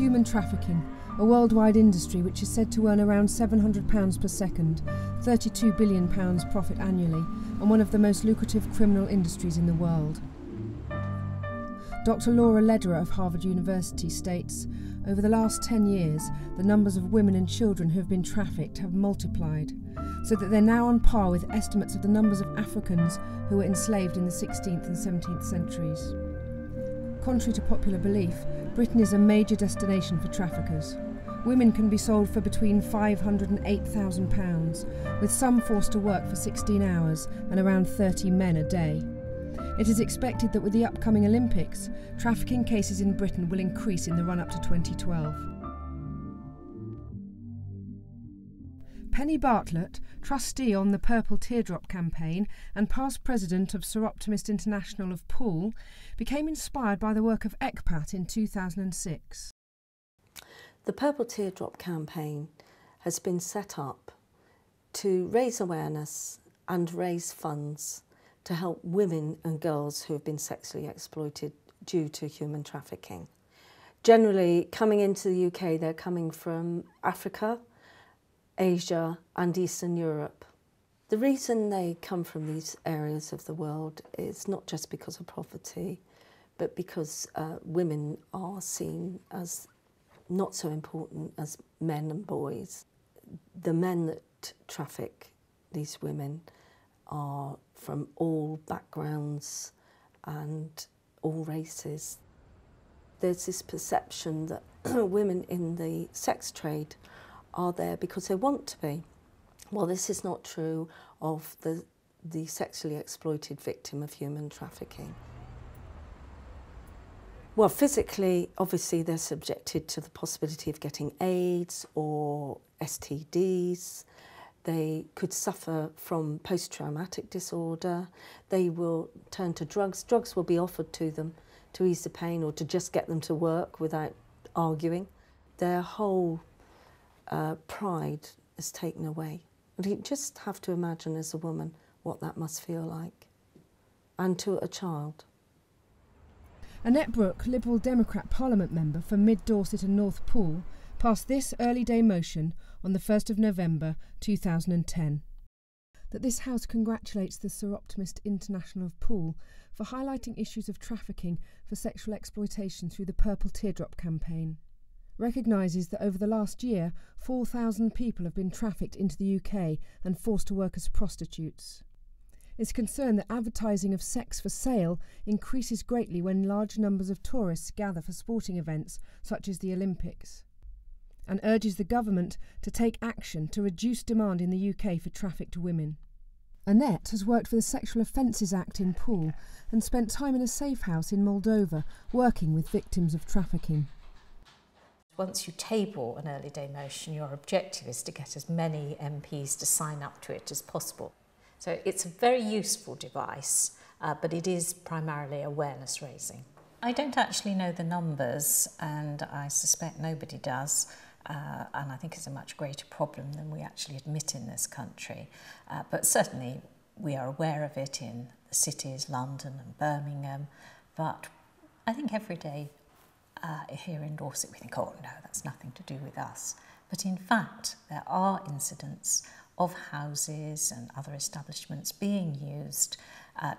Human trafficking, a worldwide industry which is said to earn around £700 per second, £32 billion profit annually, and one of the most lucrative criminal industries in the world. Dr. Laura Lederer of Harvard University states, over the last 10 years, the numbers of women and children who have been trafficked have multiplied, so that they're now on par with estimates of the numbers of Africans who were enslaved in the 16th and 17th centuries. Contrary to popular belief, Britain is a major destination for traffickers. Women can be sold for between £500 and £8,000, with some forced to work for 16 hours and around 30 men a day. It is expected that with the upcoming Olympics, trafficking cases in Britain will increase in the run-up to 2012. Penny Bartlett, trustee on the Purple Teardrop campaign and past president of Soroptimist International of Poole, became inspired by the work of ECPAT in 2006. The Purple Teardrop campaign has been set up to raise awareness and raise funds to help women and girls who have been sexually exploited due to human trafficking. Generally, coming into the UK, they're coming from Africa, Asia and Eastern Europe. The reason they come from these areas of the world is not just because of poverty, but because women are seen as not so important as men and boys. The men that traffic these women are from all backgrounds and all races. There's this perception that women in the sex trade are there because they want to be. Well, this is not true of the sexually exploited victim of human trafficking. Well, physically, obviously, they're subjected to the possibility of getting AIDS or STDs. They could suffer from post-traumatic disorder. They will turn to drugs. Drugs will be offered to them to ease the pain or to just get them to work without arguing. Their whole pride is taken away. And you just have to imagine as a woman what that must feel like, and to a child. Annette Brooke, Liberal Democrat Parliament member for Mid Dorset and North Poole, passed this early day motion on the 1st of November 2010. That this House congratulates the Soroptimist International of Poole for highlighting issues of trafficking for sexual exploitation through the Purple Teardrop campaign. Recognises that over the last year 4,000 people have been trafficked into the UK and forced to work as prostitutes. Is concerned that advertising of sex for sale increases greatly when large numbers of tourists gather for sporting events such as the Olympics, and urges the government to take action to reduce demand in the UK for trafficked women. Annette has worked for the Sexual Offences Act in Poole and spent time in a safe house in Moldova working with victims of trafficking. Once you table an early day motion, your objective is to get as many MPs to sign up to it as possible. So it's a very useful device, but it is primarily awareness raising. I don't actually know the numbers, and I suspect nobody does, and I think it's a much greater problem than we actually admit in this country. But certainly we are aware of it in the cities, London and Birmingham, but I think every day here in Dorset we think, oh no, that's nothing to do with us. But in fact, there are incidents of houses and other establishments being used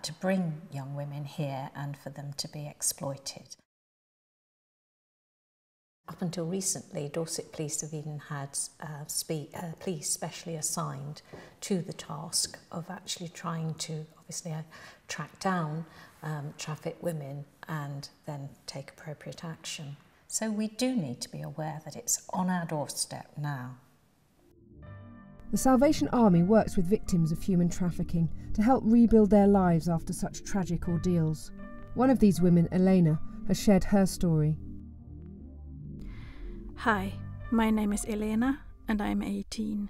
to bring young women here and for them to be exploited. Up until recently, Dorset Police have even had police specially assigned to the task of actually trying to, obviously, track down trafficked women and then take appropriate action. So we do need to be aware that it's on our doorstep now. The Salvation Army works with victims of human trafficking to help rebuild their lives after such tragic ordeals. One of these women, Elena, has shared her story. Hi, my name is Elena and I'm 18.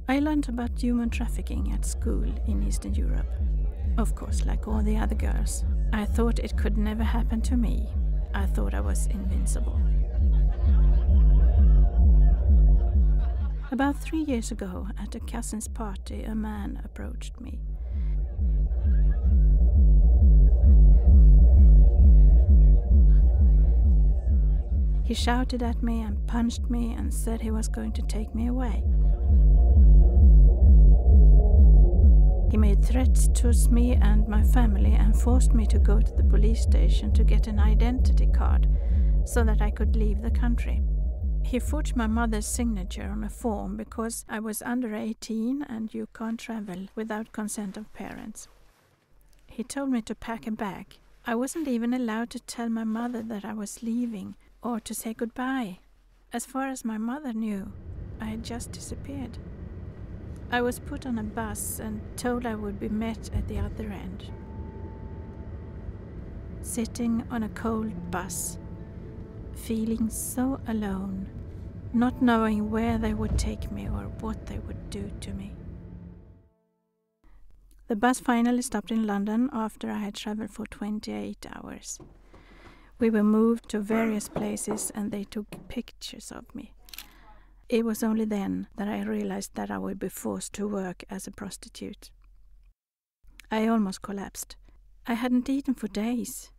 I learned about human trafficking at school in Eastern Europe. Of course, like all the other girls, I thought it could never happen to me. I thought I was invincible. About 3 years ago, at a cousin's party, a man approached me. He He shouted at me and punched me and said he was going to take me away. He made threats towards me and my family and forced me to go to the police station to get an identity card so that I could leave the country. He forged my mother's signature on a form because I was under 18 and you can't travel without consent of parents. He told me to pack a bag. I wasn't even allowed to tell my mother that I was leaving or to say goodbye. As far as my mother knew, I had just disappeared. I was put on a bus and told I would be met at the other end. Sitting on a cold bus, feeling so alone, not knowing where they would take me or what they would do to me. The bus finally stopped in London after I had travelled for 28 hours. We were moved to various places and they took pictures of me. It was only then that I realized that I would be forced to work as a prostitute. I almost collapsed. I hadn't eaten for days.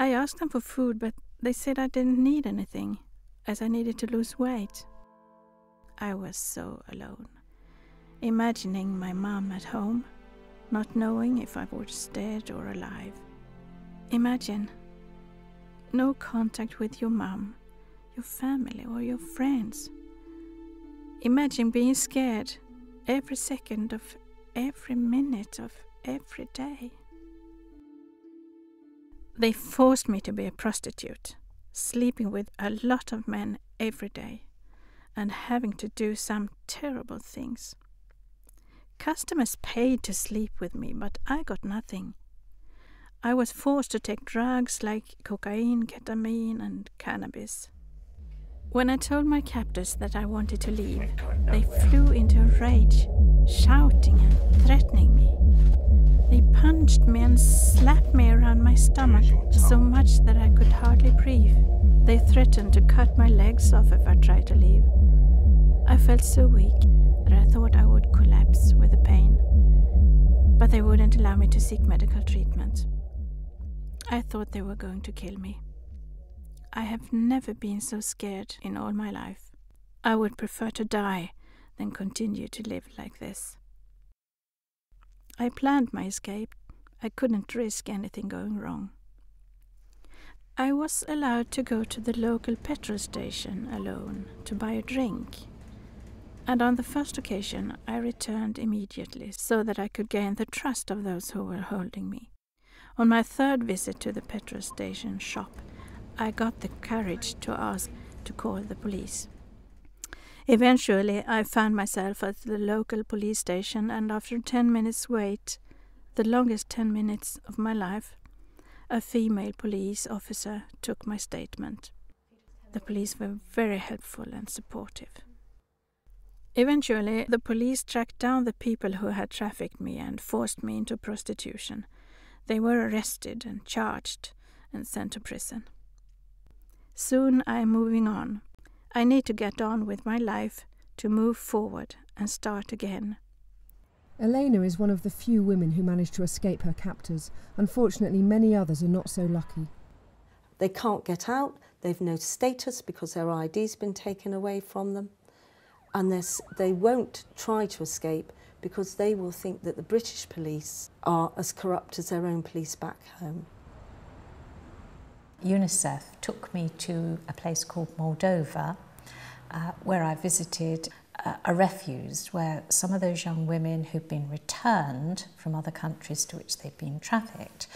I asked them for food, but they said I didn't need anything, as I needed to lose weight. I was so alone, imagining my mom at home, not knowing if I was dead or alive. Imagine no contact with your mom, your family or your friends. Imagine being scared every second of every minute of every day. They forced me to be a prostitute, sleeping with a lot of men every day and having to do some terrible things. Customers paid to sleep with me, but I got nothing. I was forced to take drugs like cocaine, ketamine and cannabis. When I told my captors that I wanted to leave, they flew into a rage, shouting and threatening me. They punched me and slapped me around my stomach so much that I could hardly breathe. They threatened to cut my legs off if I tried to leave. I felt so weak that I thought I would collapse with the pain, but they wouldn't allow me to seek medical treatment. I thought they were going to kill me. I have never been so scared in all my life. I would prefer to die than continue to live like this. I planned my escape. I couldn't risk anything going wrong. I was allowed to go to the local petrol station alone to buy a drink. And on the first occasion, I returned immediately so that I could gain the trust of those who were holding me. On my third visit to the petrol station shop, I got the courage to ask to call the police. Eventually, I found myself at the local police station, and after 10 minutes wait, the longest 10 minutes of my life, a female police officer took my statement. The police were very helpful and supportive. Eventually, the police tracked down the people who had trafficked me and forced me into prostitution. They were arrested and charged and sent to prison. Soon I am moving on. I need to get on with my life, to move forward and start again. Elena is one of the few women who managed to escape her captors. Unfortunately, many others are not so lucky. They can't get out, they've no status because their ID's been taken away from them, and they won't try to escape because they will think that the British police are as corrupt as their own police back home. UNICEF took me to a place called Moldova, where I visited a refuge where some of those young women who'd been returned from other countries to which they'd been trafficked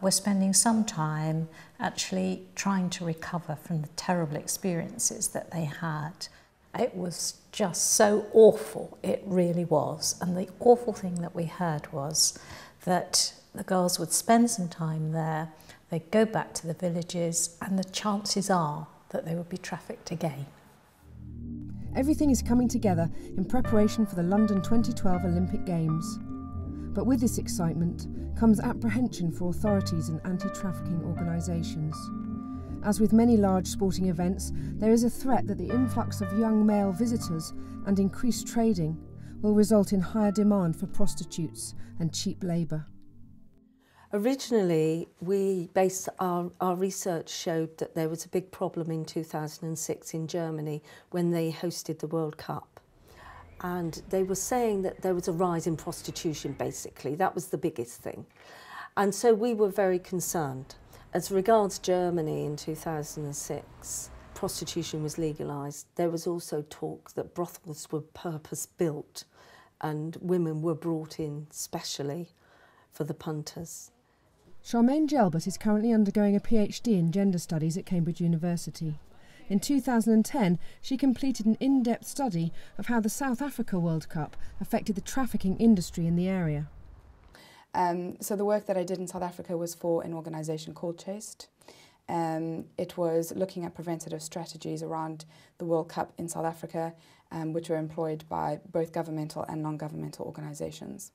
were spending some time actually trying to recover from the terrible experiences that they had. It was just so awful, it really was. And the awful thing that we heard was that the girls would spend some time there, they'd go back to the villages, and the chances are that they would be trafficked again. Everything is coming together in preparation for the London 2012 Olympic Games. But with this excitement comes apprehension for authorities and anti-trafficking organisations. As with many large sporting events, there is a threat that the influx of young male visitors and increased trading will result in higher demand for prostitutes and cheap labour. Originally, our research showed that there was a big problem in 2006 in Germany when they hosted the World Cup. And they were saying that there was a rise in prostitution, basically. That was the biggest thing. And so we were very concerned. As regards Germany in 2006, prostitution was legalised. There was also talk that brothels were purpose-built and women were brought in specially for the punters. Charmaine Gelbert is currently undergoing a PhD in gender studies at Cambridge University. In 2010, she completed an in-depth study of how the South Africa World Cup affected the trafficking industry in the area. So the work that I did in South Africa was for an organisation called Chaste. It was looking at preventative strategies around the World Cup in South Africa, which were employed by both governmental and non-governmental organisations.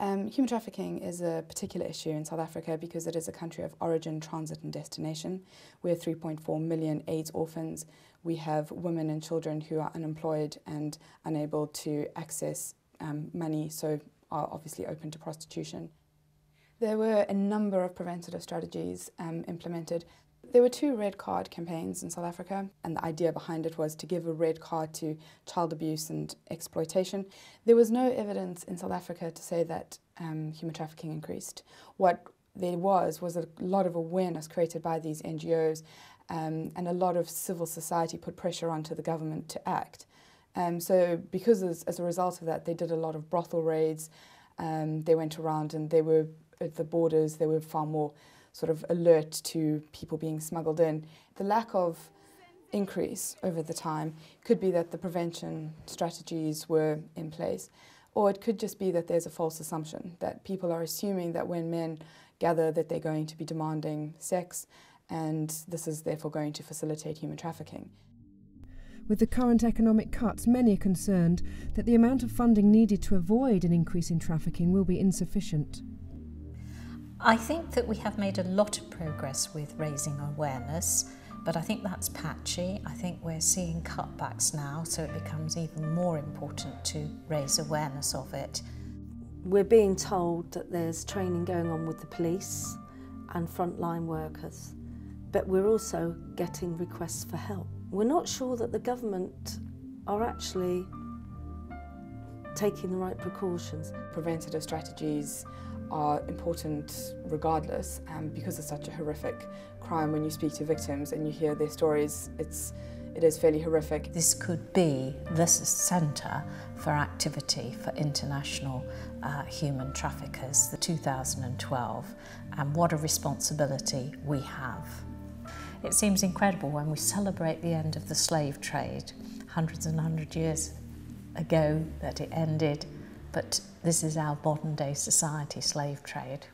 Human trafficking is a particular issue in South Africa because it is a country of origin, transit and destination. We have 3.4 million AIDS orphans. We have women and children who are unemployed and unable to access money, so are obviously open to prostitution. There were a number of preventative strategies implemented. There were 2 red card campaigns in South Africa, and the idea behind it was to give a red card to child abuse and exploitation. There was no evidence in South Africa to say that human trafficking increased. What there was a lot of awareness created by these NGOs, and a lot of civil society put pressure onto the government to act. So because as a result of that, they did a lot of brothel raids. They went around and they were at the borders, they were far more sort of alert to people being smuggled in. The lack of increase over the time could be that the prevention strategies were in place, or it could just be that there's a false assumption that people are assuming that when men gather that they're going to be demanding sex, and this is therefore going to facilitate human trafficking. With the current economic cuts, many are concerned that the amount of funding needed to avoid an increase in trafficking will be insufficient. I think that we have made a lot of progress with raising awareness, but I think that's patchy. I think we're seeing cutbacks now, so it becomes even more important to raise awareness of it. We're being told that there's training going on with the police and frontline workers, but we're also getting requests for help. We're not sure that the government are actually taking the right precautions. Preventative strategies are important regardless, because it's such a horrific crime. When you speak to victims and you hear their stories, it is fairly horrific. This could be the centre for activity for international human traffickers, the 2012, and what a responsibility we have. It seems incredible when we celebrate the end of the slave trade, hundreds and hundreds of years ago that it ended, but this is our modern day society, slave trade.